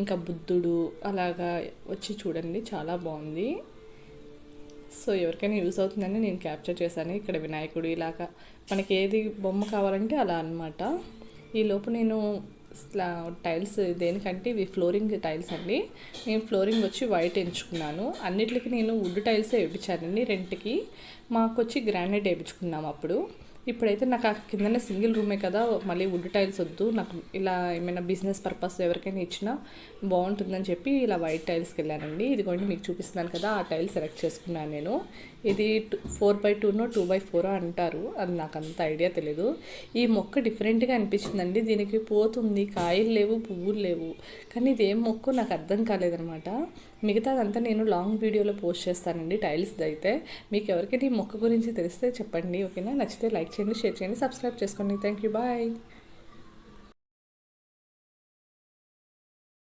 ఇంకా బుద్ధుడు అలాగా వచ్చి చూడండి, చాలా బాగుంది. సో ఎవరికైనా యూస్ అవుతుందని నేను క్యాప్చర్ చేశాను. ఇక్కడ వినాయకుడు ఇలాగా మనకి ఏది బొమ్మ కావాలంటే అలా అనమాట. ఈలోపు నేను టైల్స్ దేనికంటే ఇవి ఫ్లోరింగ్ టైల్స్ అండి. నేను ఫ్లోరింగ్ వచ్చి వైట్ ఎంచుకున్నాను. అన్నిటికీ నేను వుడ్ టైల్సే వేయించానండి రెంట్కి. మాకు వచ్చి గ్రానైట్ వేయించుకున్నాము అప్పుడు. ఇప్పుడైతే నాకు ఆ కిందనే సింగిల్ రూమే కదా, మళ్ళీ వుడ్ టైల్స్ వద్దు, నాకు ఇలా ఏమైనా బిజినెస్ పర్పస్ ఎవరికైనా ఇచ్చినా బాగుంటుందని చెప్పి ఇలా వైట్ టైల్స్కి వెళ్ళానండి. ఇదిగోండి మీకు చూపిస్తున్నాను కదా, ఆ టైల్ సెలెక్ట్ చేసుకున్నాను నేను. ఇది 4x2నో 2x4 అంటారు, అది నాకు అంత ఐడియా తెలీదు. ఈ మొక్క డిఫరెంట్గా అనిపించిందండి. దీనికి పోతుంది, కాయలు లేవు, పువ్వులు లేవు, కానీ ఇది ఏం మొక్క నాకు అర్థం కాలేదనమాట. మిగతాదంతా నేను లాంగ్ వీడియోలో పోస్ట్ చేస్తానండి టైల్స్ది అయితే. మీకు ఎవరికైనా ఈ మొక్క గురించి తెలిస్తే చెప్పండి, ఓకేనా? నచ్చితే లైక్ చేయండి, షేర్ చేయండి, సబ్స్క్రైబ్ చేసుకోండి. Thank you, bye.